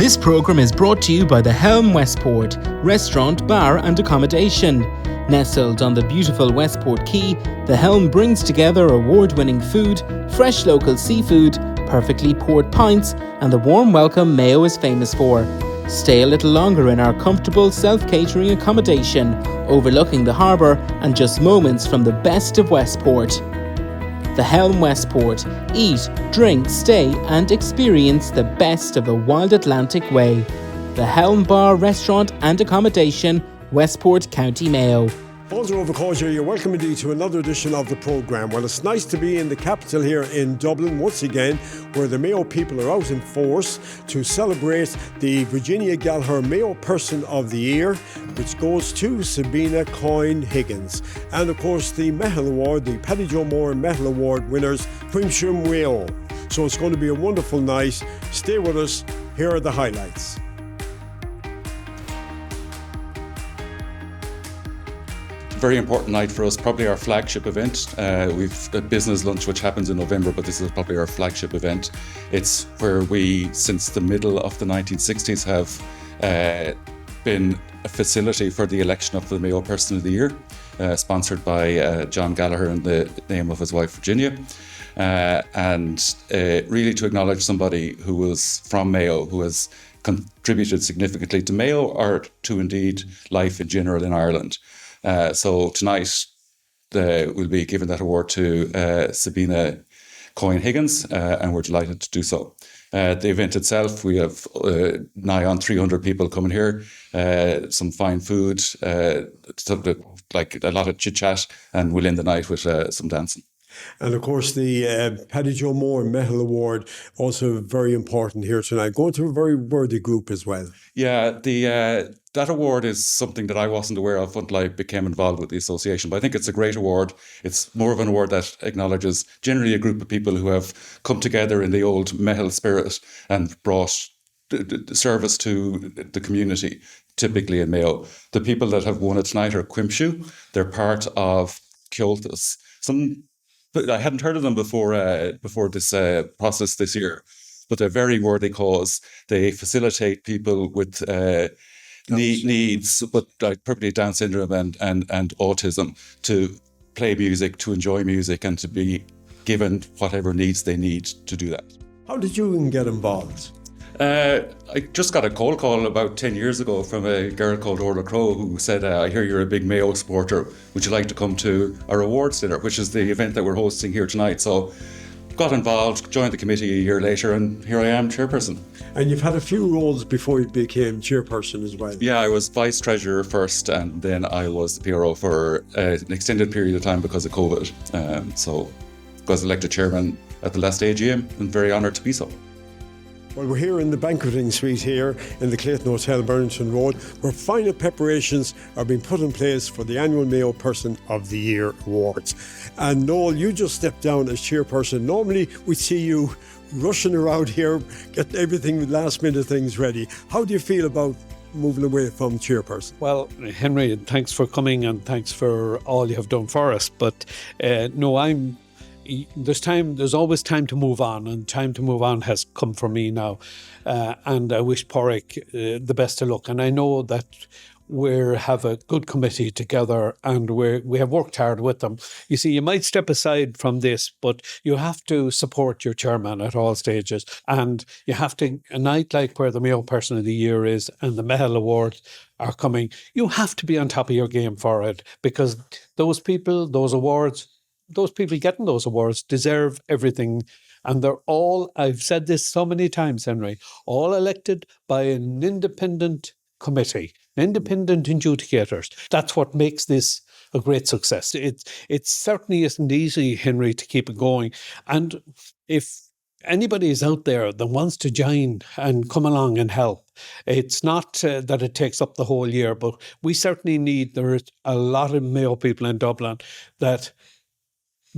This programme is brought to you by the Helm Westport, restaurant, bar and accommodation. Nestled on the beautiful Westport Quay, the Helm brings together award-winning food, fresh local seafood, perfectly poured pints and the warm welcome Mayo is famous for. Stay a little longer in our comfortable self-catering accommodation, overlooking the harbour and just moments from the best of Westport. The Helm Westport. Eat, drink, stay and experience the best of the wild Atlantic way. The Helm Bar, Restaurant and Accommodation, Westport, County Mayo. Balls are over, Coimsiú. You're welcome indeed to another edition of the programme. Well, it's nice to be in the capital here in Dublin once again, where the Mayo people are out in force to celebrate the Virginia Gallagher Mayo Person of the Year, which goes to Sabina Higgins. And of course, the Meitheal Award, the Paddy Moran Meitheal Award winners, Cuimsiú Mhaigh Eo. So it's going to be a wonderful night. Stay with us. Here are the highlights. Very important night for us, probably our flagship event. We've a business lunch which happens in November, but this is probably our flagship event. It's where we, since the middle of the 1960s, have been a facility for the election of the Mayo Person of the Year, sponsored by John Gallagher in the name of his wife Virginia. And really to acknowledge somebody who was from Mayo, who has contributed significantly to Mayo or to indeed life in general in Ireland. So tonight we'll be giving that award to Sabina Higgins Coyne, and we're delighted to do so. The event itself, we have nigh on 300 people coming here, some fine food, like a lot of chit chat, and we'll end the night with some dancing. And of course, the Paddy Moran Meitheal Award, also very important here tonight, going to a very worthy group as well. Yeah, that award is something that I wasn't aware of until I became involved with the association. But I think it's a great award. It's more of an award that acknowledges generally a group of people who have come together in the old Meitheal spirit and brought service to the community, typically in Mayo. The people that have won it tonight are Cuimsiú. They're part of Cultus. I hadn't heard of them before this process this year, but they're a very worthy cause. They facilitate people with needs, but like probably Down syndrome and autism, to play music, to enjoy music, and to be given whatever needs they need to do that. How did you even get involved? I just got a cold call about 10 years ago from a girl called Orla Crow who said, I hear you're a big Mayo supporter. Would you like to come to our awards dinner, which is the event that we're hosting here tonight? So got involved, joined the committee a year later, and here I am, chairperson. And you've had a few roles before you became chairperson as well. Yeah, I was vice treasurer first, and then I was the PRO for an extended period of time because of COVID. So was elected chairman at the last AGM, and very honoured to be so. Well, we're here in the banqueting suite here in the Clayton Hotel, Burlington Road, where final preparations are being put in place for the annual Mayo Person of the Year Awards. And Noel, you just stepped down as chairperson. Normally we see you rushing around here, getting everything, last minute things ready. How do you feel about moving away from chairperson? Well, Henry, thanks for coming and thanks for all you have done for us. But there's always time to move on, and time to move on has come for me now. And I wish Porrick the best of luck. And I know that we have a good committee together, and we have worked hard with them. You see, you might step aside from this, but you have to support your chairman at all stages. And you have to, a night like where the Mayo Person of the Year is and the Meitheal Award are coming, you have to be on top of your game for it, because those people, those people getting those awards deserve everything. And they're all, I've said this so many times, Henry, all elected by an independent committee, independent adjudicators. That's what makes this a great success. It certainly isn't easy, Henry, to keep it going. And if anybody is out there that wants to join and come along and help, it's not that it takes up the whole year, but we certainly need, there's a lot of Mayo people in Dublin that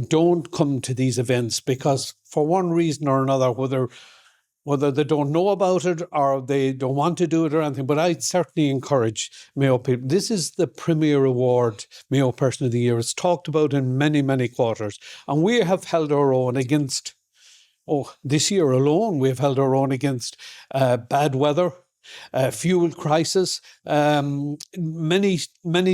don't come to these events because for one reason or another, whether they don't know about it or they don't want to do it or anything, but I'd certainly encourage Mayo people. This is the premier award, Mayo Person of the Year. It's talked about in many, many quarters, and we have held our own against this year alone, we've held our own against bad weather, fuel crisis, many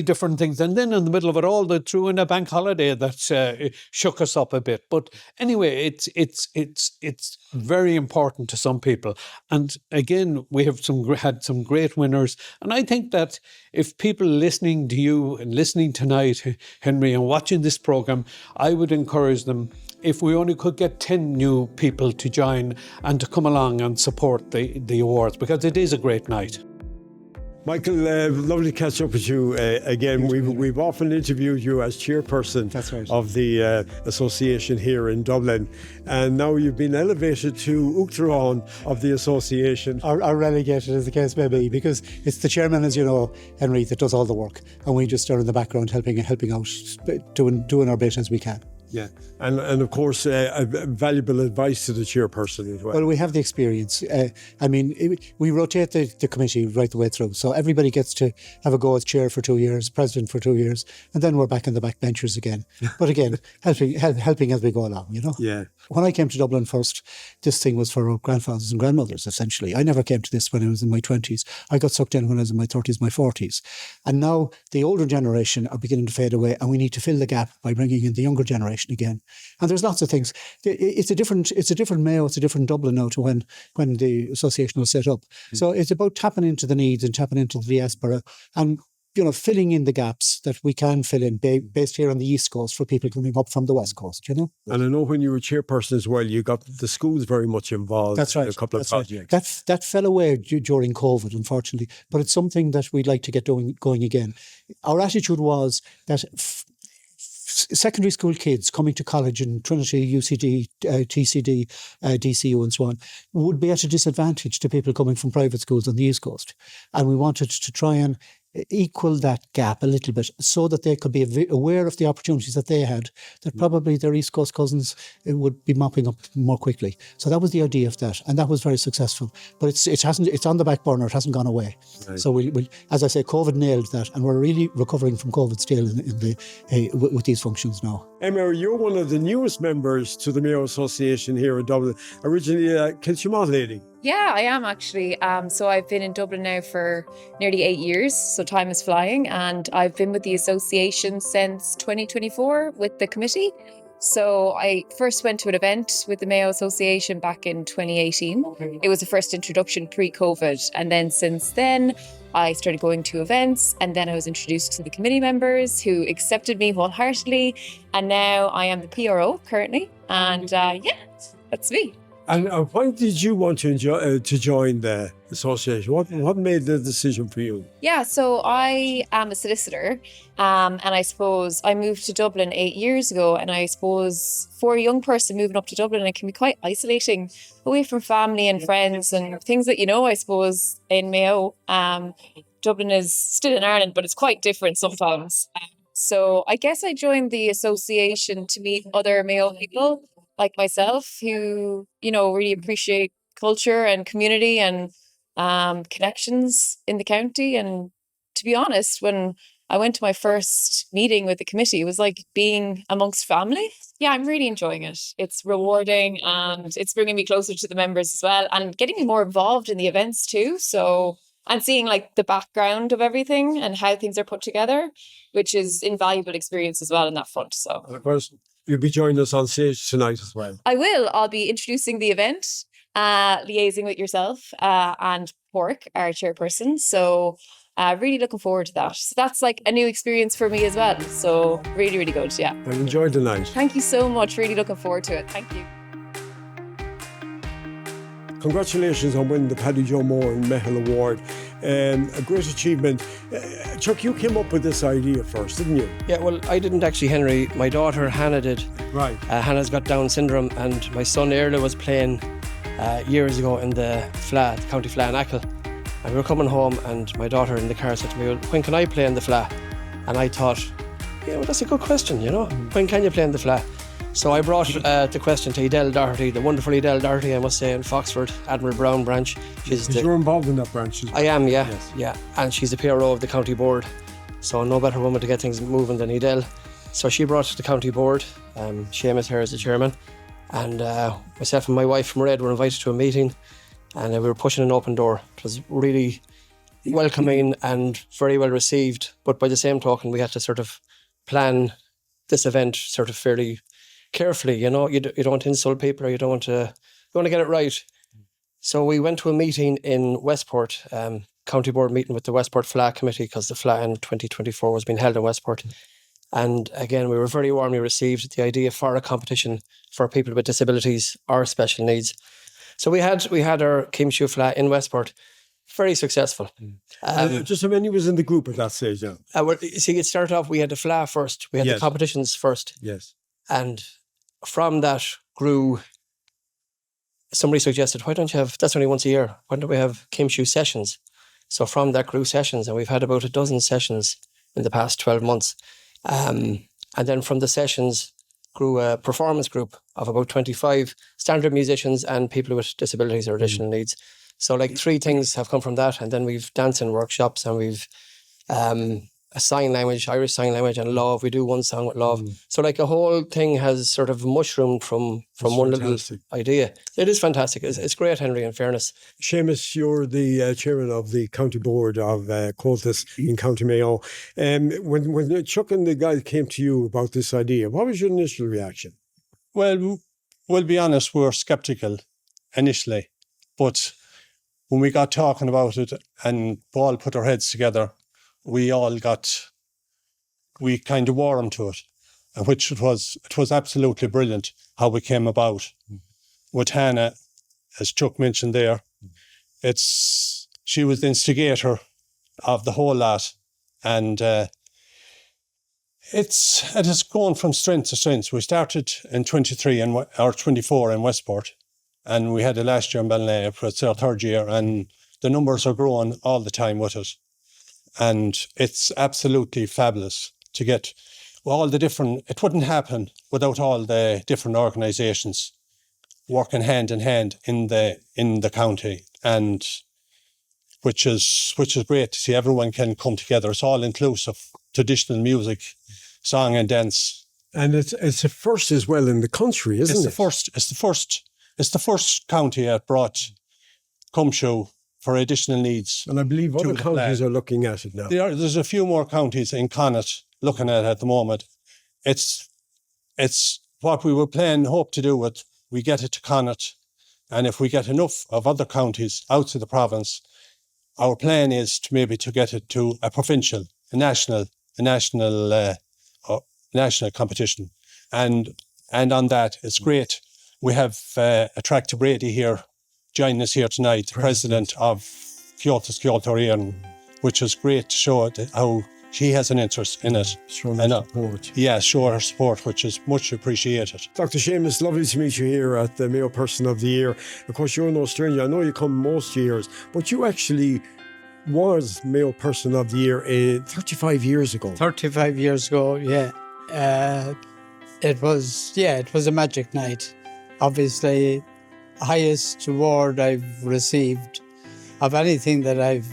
different things, and then in the middle of it all, they threw in a bank holiday that shook us up a bit. But anyway, it's very important to some people, and again, we have had some great winners. And I think that if people listening to you and listening tonight, Henry, and watching this program, I would encourage them, if we only could get 10 new people to join and to come along and support the awards, because it is a great night. Michael, lovely to catch up with you again. We've often interviewed you as chairperson of the association here in Dublin, and now you've been elevated to Uachtaráin of the association. Or relegated, as the case may be, because it's the chairman, as you know, Henry, that does all the work, and we just are in the background helping out, doing our bit as we can. Yeah, and of course, valuable advice to the chairperson as well. Well, we have the experience. We rotate the committee right the way through, so everybody gets to have a go as chair for 2 years, president for 2 years, and then we're back in the backbenchers again. But again, helping as we go along, you know. Yeah. When I came to Dublin first, this thing was for our grandfathers and grandmothers, essentially. I never came to this when I was in my 20s. I got sucked in when I was in my 30s, my 40s. And now the older generation are beginning to fade away, and we need to fill the gap by bringing in the younger generation again. And there's lots of things. It's a different Mayo, it's a different Dublin now to when the association was set up. So it's about tapping into the needs and tapping into the diaspora and, you know, filling in the gaps that we can fill in based here on the East Coast for people coming up from the West Coast, you know. And I know when you were chairperson as well, you got the schools very much involved. That's right. In a couple of projects. Right. That fell away during COVID, unfortunately, but it's something that we'd like to get going again. Our attitude was that secondary school kids coming to college in Trinity, UCD, TCD, DCU and so on would be at a disadvantage to people coming from private schools on the East Coast. And we wanted to try and equal that gap a little bit so that they could be aware of the opportunities that they had, that probably their East Coast cousins would be mopping up more quickly. So that was the idea of that, and that was very successful. But it's on the back burner, it hasn't gone away. Right. So we as I say, COVID nailed that, and we're really recovering from COVID still with these functions now. Emma, you're one of the newest members to the Mayo Association here in Dublin, originally a Cuimsiú Mhaigh lady. Yeah, I am actually. So I've been in Dublin now for nearly 8 years, so time is flying, and I've been with the association since 2024 with the committee. So I first went to an event with the Mayo Association back in 2018. It was the first introduction pre-COVID, and then since then I started going to events, and then I was introduced to the committee members who accepted me wholeheartedly, and now I am the PRO currently, and that's me. And why did you want to join the association? What made the decision for you? Yeah, so I am a solicitor, and I suppose I moved to Dublin 8 years ago, and I suppose for a young person moving up to Dublin, it can be quite isolating, away from family and friends and things that, you know, I suppose in Mayo. Dublin is still in Ireland, but it's quite different sometimes. So I guess I joined the association to meet other Mayo people like myself who, you know, really appreciate culture and community and connections in the county. And to be honest, when I went to my first meeting with the committee, it was like being amongst family. Yeah, I'm really enjoying it. It's rewarding and it's bringing me closer to the members as well and getting me more involved in the events too. So, and seeing like the background of everything and how things are put together, which is invaluable experience as well in that front. So, of course, you'll be joining us on stage tonight as well. I will. I'll be introducing the event, liaising with yourself and Pork, our chairperson. So really looking forward to that. So that's like a new experience for me as well. So really, really good. Yeah. And enjoy the night. Thank you so much. Really looking forward to it. Thank you. Congratulations on winning the Paddy Joe Moran Meitheal Award. A great achievement. Chuck, you came up with this idea first, didn't you? Yeah, well, I didn't actually, Henry. My daughter Hannah did. Right. Hannah's got Down syndrome, and my son Erla was playing years ago in the County Fla in Achill. And we were coming home, and my daughter in the car said to me, well, when can I play in the Fla? And I thought, yeah, well, that's a good question, you know. When can you play in the Fla? So I brought the question to Edel Doherty, the wonderful Edel Doherty, I must say, in Foxford, Admiral Brown branch. You're involved in that branch as well. I am, yeah. Yes. Yeah. And she's the PRO of the county board. So no better woman to get things moving than Edel. So she brought it to the county board. Seamus here as the chairman. And myself and my wife from Red were invited to a meeting, and we were pushing an open door. It was really welcoming and very well received. But by the same token, we had to sort of plan this event sort of fairly carefully. You know, you don't want to insult people, or you want to get it right. So we went to a meeting in Westport, county board meeting with the Westport Fleadh Committee, because the Fleadh in 2024 was being held in Westport. And again, we were very warmly received. The idea for a competition for people with disabilities or special needs. So we had our Cuimsiú Fleadh in Westport, very successful. Just how many was in the group at that stage? Yeah. See, it started off, we had the Fleadh first, we had the competitions first. Yes. And from that grew, somebody suggested, why don't you have, that's only once a year, why don't we have Cuimsiú sessions? So from that grew sessions, and we've had about a dozen sessions in the past 12 months. And then from the sessions grew a performance group of about 25 standard musicians and people with disabilities or additional needs. So like 3 things have come from that. And then we've dancing workshops, and we've a sign language, Irish sign language, and love. We do one song with love. So like a whole thing has sort of mushroomed from one little idea. It is fantastic. It's great, Henry, in fairness. Seamus, you're the chairman of the county board of Cultus in County Mayo. When Chuck and the guys came to you about this idea, what was your initial reaction? Well, we'll be honest, we were sceptical initially, but when we got talking about it and all put our heads together, we kind of warmed to it, which it was absolutely brilliant how we came about. With Hannah, as Chuck mentioned there, she was the instigator of the whole lot, and it has gone from strength to strength. We started in 24 in Westport, and we had it last year in Ballina for our 3rd year, and the numbers are growing all the time with it. And it's absolutely fabulous to get all the different, it wouldn't happen without all the different organisations working hand in hand in the county, and which is great to see. Everyone can come together. It's all inclusive, traditional music, song and dance. And it's a first as well in the country, isn't it? It's the first county that brought Cuimsiú for additional needs. And I believe other counties are looking at it now. There's a few more counties in Connacht looking at it at the moment. It's what we were hope to do with, we get it to Connacht, and if we get enough of other counties out of the province, our plan is to maybe to get it to a provincial, a national competition. And on that, it's great. We have Attractor Brady here, joining us here tonight, the president of Cultus Culture, which is great to show how she has an interest in it. Showing her support. Yeah, show her support, which is much appreciated. Dr. Seamus, lovely to meet you here at the Mayo Person of the Year. Of course, you're no stranger. I know you come most years, but you actually was Mayo Person of the Year 35 years ago. 35 years ago, yeah. It was a magic night. Obviously, highest award I've received of anything that I've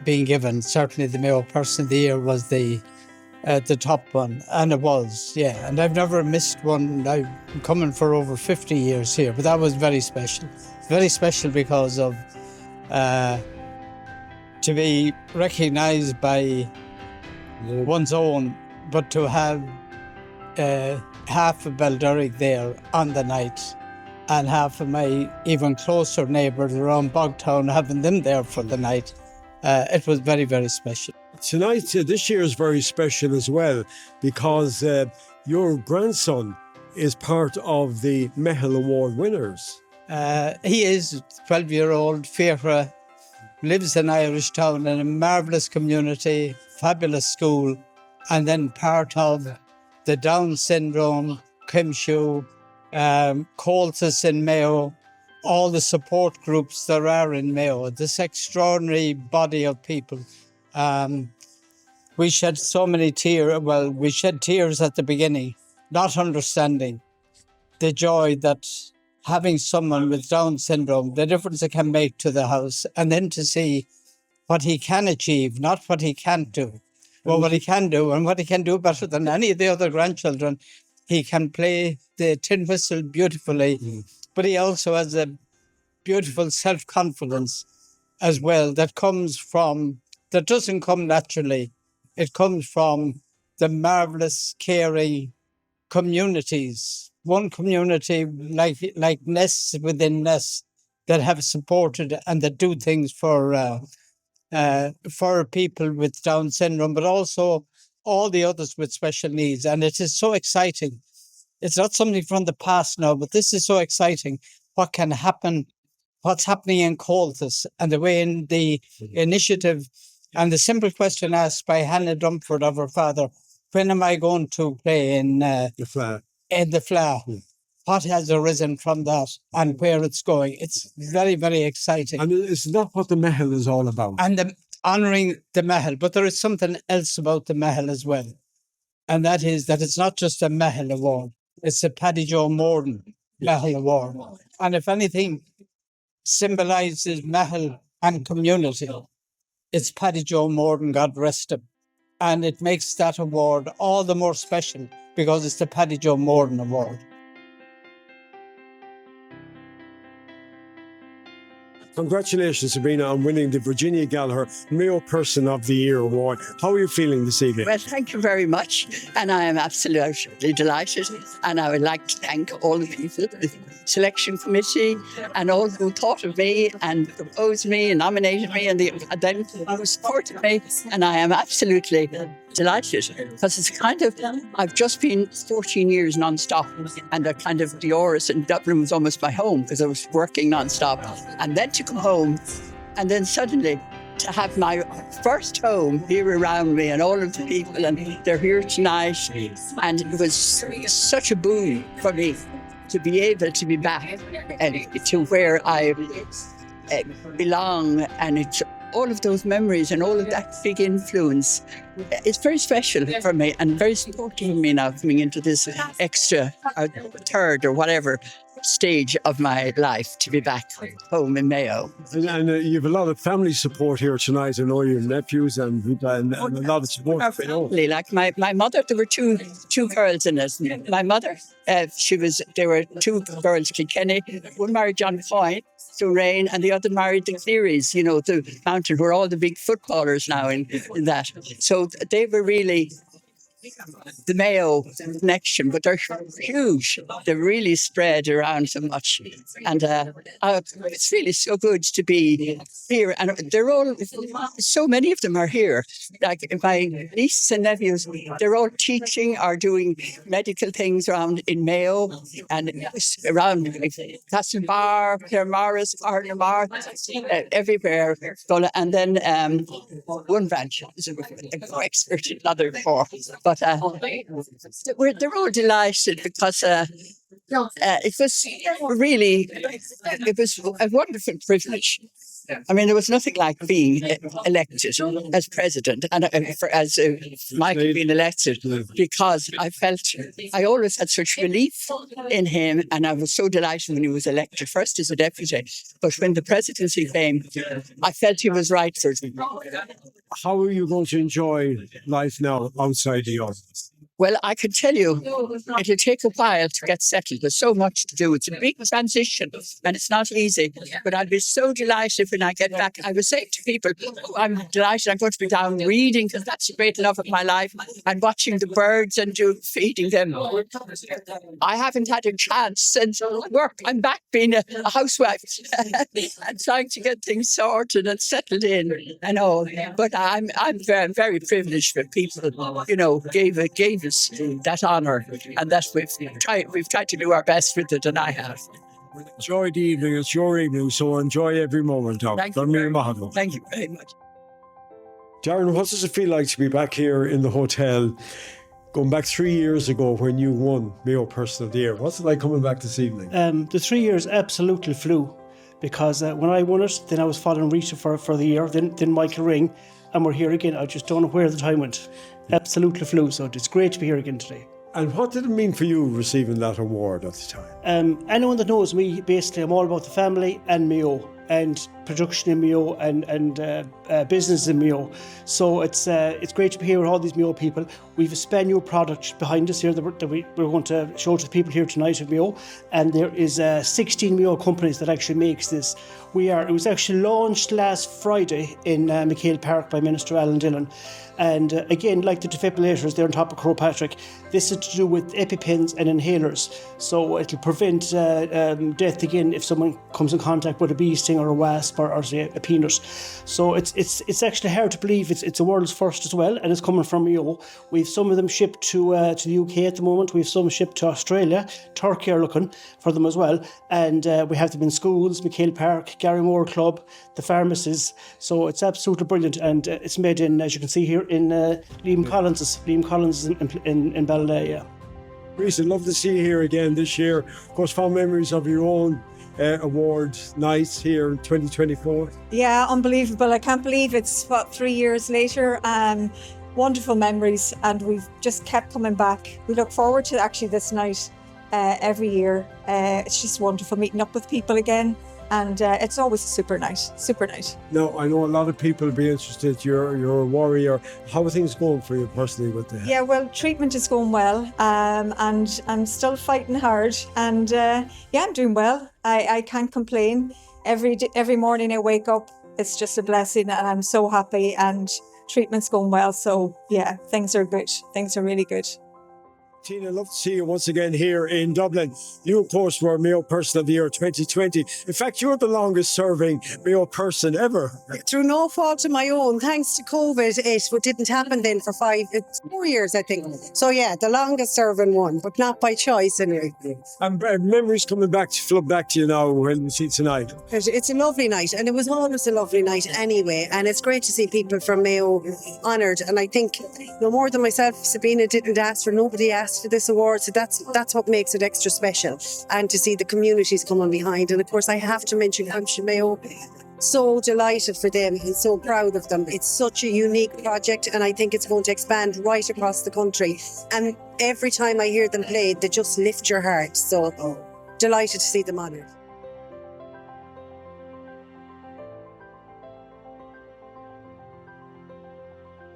been given. Certainly the Mayo Person of the Year was the top one, and it was, yeah. And I've never missed one. I've been coming for over 50 years here, but that was very special. Very special because of to be recognised by one's own, but to have half of Balderrick there on the night, and half of my even closer neighbours around Bogtown, having them there for the night. It was very, very special. Tonight, this year is very special as well, because your grandson is part of the Meitheal Award winners. He is 12-year-old Fiachra, lives in Irish Town in a marvellous community, fabulous school, and then part of the Down syndrome, Cuimsiú, Cultus in Mayo, all the support groups there are in Mayo, this extraordinary body of people. We shed so many tears. Well, we shed tears at the beginning, not understanding the joy that having someone with Down syndrome, the difference it can make to the house, and then to see what he can achieve, not what he can't do. Well, what he can do, and what he can do better than any of the other grandchildren, He can play the tin whistle beautifully, but he also has a beautiful self-confidence as well that doesn't come naturally. It comes from the marvellous, caring communities. One community like nests within nests that have supported and that do things for people with Down syndrome, but also all the others with special needs. And it is so exciting. It's not something from the past now, but this is so exciting. What can happen, what's happening in Colthus, and the way in the initiative, and the simple question asked by Hannah Dumford of her father, when am I going to play in the Fleadh? What has arisen from that and where it's going? It's very, very exciting. And it's that what the Meitheal is all about? And honouring the Meitheal, but there is something else about the Meitheal as well. And that is that it's not just a Meitheal Award, it's a Paddy Joe Moran Meitheal Award. And if anything symbolises Meitheal and community, it's Paddy Joe Moran, God rest him. And it makes that award all the more special because it's the Paddy Joe Moran Award. Congratulations, Sabina, on winning the Virginia Gallagher Mayo Person of the Year Award. How are you feeling this evening? Well, thank you very much. And I am absolutely delighted. And I would like to thank all the people, the selection committee, and all who thought of me and proposed me and nominated me and then who supported me. And I am absolutely delighted because it's I've just been 14 years non-stop, and the Oris in Dublin was almost my home because I was working non-stop. And then to come home and then suddenly to have my first home here around me and all of the people, and they're here tonight, and it was such a boon for me to be able to be back to where I belong, and it's all of those memories and all of that big influence. It's very special for me and very supportive of me now coming into this extra third or whatever stage of my life to be back home in Mayo. And you have a lot of family support here tonight. I know your nephews and a lot of support. Like my mother, there were two girls in it. My mother, there were two girls, Kilkenny. One married John Coyne to Rain, and the other married the Clearys, the mountain where all the big footballers now in that. So they were really the Mayo connection, but they're huge. They're really spread around so much. And it's really so good to be here. And they're all, so many of them are here. Like my nieces and nephews, they're all teaching or doing medical things around in Mayo and around Castlebar, Claremorris, Ardnamar, everywhere. And then one branch is an expert in another four. But they're all delighted because it was a wonderful privilege. I mean, there was nothing like being elected as president and as Michael being elected, because I always had such belief in him, and I was so delighted when he was elected, first as a deputy, but when the presidency came, I felt he was right for me. How are you going to enjoy life now outside the office? Well, I can tell you, it'll take a while to get settled. There's so much to do. It's a big transition, and it's not easy. But I'll be so delighted when I get back. I was saying to people, I'm delighted I'm going to be down reading, because that's a great love of my life, and watching the birds and feeding them. I haven't had a chance since work. I'm back being a housewife and trying to get things sorted and settled in and all. But I'm very, very privileged that people, gave us that honour, and that we've tried to do our best with it, and I have. Enjoy the evening. It's your evening, so enjoy every moment of it. Thank you very much. Darren, what does it feel like to be back here in the hotel, going back 3 years ago when you won Mayo Person of the Year? What's it like coming back this evening? The 3 years absolutely flew, because when I won it, then I was following Rita for the year, then Michael ring, and we're here again. I just don't know where the time went. Absolutely flew, so it's great to be here again today. And what did it mean for you receiving that award at the time? Anyone that knows me, basically, I'm all about the family and Mayo. and production in Mayo and business in Mayo. So it's great to be here with all these Mayo people. We've a span new product behind us here that we're going to show to the people here tonight at Mayo, and there is 16 Mayo companies that actually makes this. It was actually launched last Friday in Meitheal Park by Minister Alan Dillon. And again, like the defibrillators, they're on top of Croagh-Patrick. This is to do with EpiPens and inhalers. So it'll prevent death again if someone comes in contact with a bee sting or a wasp or say a peanut. So it's actually hard to believe it's the world's first as well, and it's coming from Mayo. We've some of them shipped to the UK at the moment. We've some shipped to Australia. Turkey are looking for them as well. And we have them in schools, Meitheal Park, Gary Moore Club, the pharmacies. So it's absolutely brilliant, and it's made in, as you can see here, in Liam Collins' in Ballina, yeah. Reece, I'd love to see you here again this year. Of course, fond memories of your own award night here in 2024. Yeah, unbelievable. I can't believe it's 3 years later. Wonderful memories, and we've just kept coming back. We look forward to actually this night every year. It's just wonderful meeting up with people again. And it's always a super night. Now, I know a lot of people will be interested. You're a warrior. How are things going for you personally with that? Yeah, well, treatment is going well, and I'm still fighting hard. And I'm doing well. I can't complain. Every morning I wake up, it's just a blessing, and I'm so happy. And treatment's going well. So yeah, things are good. Things are really good. Tina, I'd love to see you once again here in Dublin. You, of course, were Mayo Person of the Year 2020. In fact, you're the longest serving Mayo Person ever. Through no fault of my own, thanks to COVID, it didn't happen then for 4 years, I think. So yeah, the longest serving one, but not by choice anyway. And memories coming back to flood back to you now when you see tonight. It's a lovely night, and it was always a lovely night anyway. And it's great to see people from Mayo honoured. And I think no more than myself, Sabina didn't ask for, nobody asked for this award, so that's what makes it extra special, and to see the communities coming behind. And of course I have to mention Cuimsiú Mayo. So delighted for them and so proud of them. It's such a unique project, and I think it's going to expand right across the country, and every time I hear them play they just lift your heart. So delighted to see them honoured.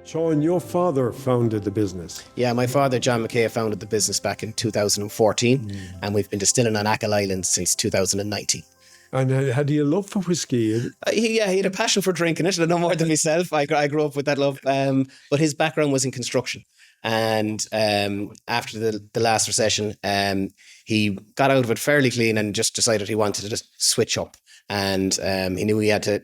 Sean, your father founded the business. Yeah, my father, John McKay, founded the business back in 2014, and we've been distilling on Achill Island since 2019. And had he a love for whiskey? He had a passion for drinking it, no more than myself. I grew up with that love, but his background was in construction. And after the last recession, he got out of it fairly clean and just decided he wanted to just switch up. And he knew he had to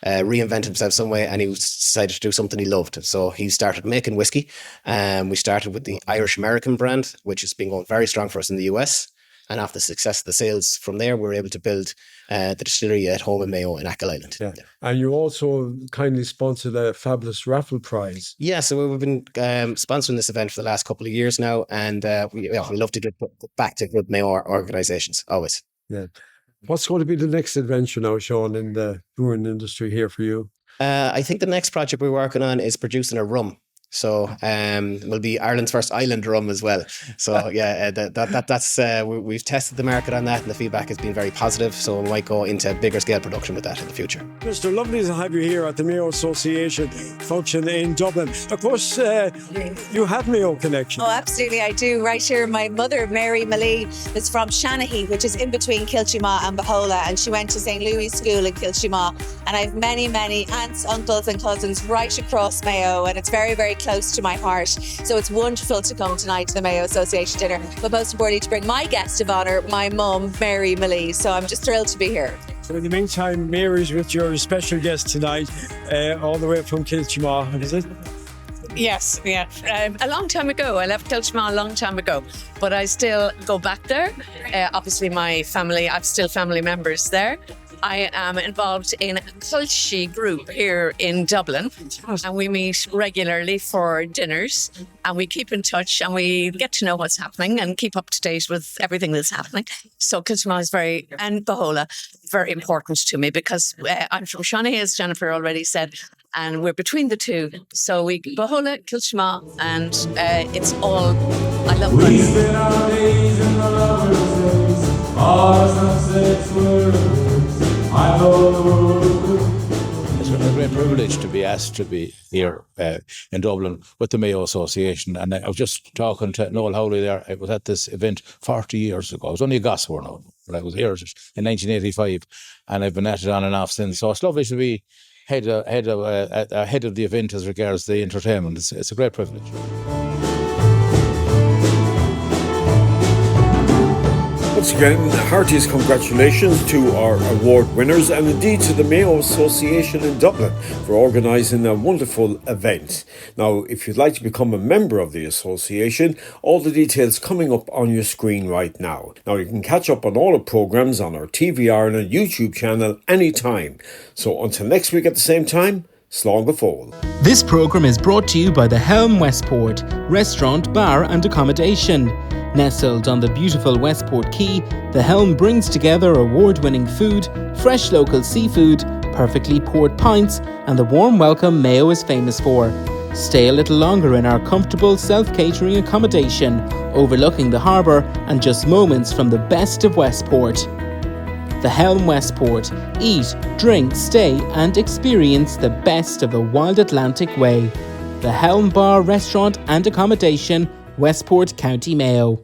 reinvent himself some way, and he decided to do something he loved. So he started making whiskey. We started with the Irish American brand, which has been going very strong for us in the US. And after the success of the sales from there, we were able to build the distillery at home in Mayo in Achill Island. Yeah. And you also kindly sponsored a fabulous raffle prize. Yeah, so we've been sponsoring this event for the last couple of years now, and we love to give back to good Mayo organisations, always. Yeah. What's going to be the next adventure now, Sean, in the brewing industry here for you? I think the next project we're working on is producing a rum. So will be Ireland's first island rum as well. So yeah, that's we've tested the market on that, and the feedback has been very positive. So we might go into bigger scale production with that in the future. Mr. Lovely to have you here at the Mayo Association function in Dublin. Of course, you have Mayo connection. Oh, absolutely, I do. Right here, my mother, Mary Mhaigh Eo, is from Shanahy, which is in between Cuimsiú Mhaigh and Bahola, and she went to St. Louis School in Cuimsiú Mhaigh. And I have many aunts, uncles, and cousins right across Mayo, and it's very, very close to my heart. So it's wonderful to come tonight to the Mayo Association dinner, but most importantly to bring my guest of honour, my mum, Mary Mhaigh Eo. So I'm just thrilled to be here. So in the meantime, Mary's with your special guest tonight, all the way from Cuimsiú Mhaigh, is it? Yes, yeah. A long time ago. I left Cuimsiú Mhaigh a long time ago, but I still go back there. Obviously my family, I've still family members there. I am involved in a culture group here in Dublin, and we meet regularly for dinners, and we keep in touch, and we get to know what's happening and keep up to date with everything that's happening. So Cuimsiú Mhaigh and Bahola, very important to me, because I'm from Shanahy, as Jennifer already said, and we're between the two. So we Bahola, Cuimsiú Mhaigh, and it's all, I love we spent our days in the lovers' days, our sunsets were I know the world privilege to be asked to be here in Dublin with the Mayo Association. And I was just talking to Noel Howley there. I was at this event 40 years ago. I was only a gossamer now, but I was here in 1985, and I've been at it on and off since. So it's lovely to be head of the event as regards the entertainment. It's a great privilege. Once again, heartiest congratulations to our award winners and indeed to the Mayo Association in Dublin for organising a wonderful event. Now, if you'd like to become a member of the association, all the details coming up on your screen right now. Now, you can catch up on all the programmes on our TV Ireland YouTube channel anytime. So until next week at the same time, slán go fóill. This programme is brought to you by the Helm Westport, restaurant, bar and accommodation. Nestled on the beautiful Westport Quay, the Helm brings together award-winning food, fresh local seafood, perfectly poured pints and the warm welcome Mayo is famous for. Stay a little longer in our comfortable self-catering accommodation, overlooking the harbour and just moments from the best of Westport. The Helm Westport. Eat, drink, stay and experience the best of the wild Atlantic way. The Helm Bar, Restaurant and Accommodation, Westport, County Mayo.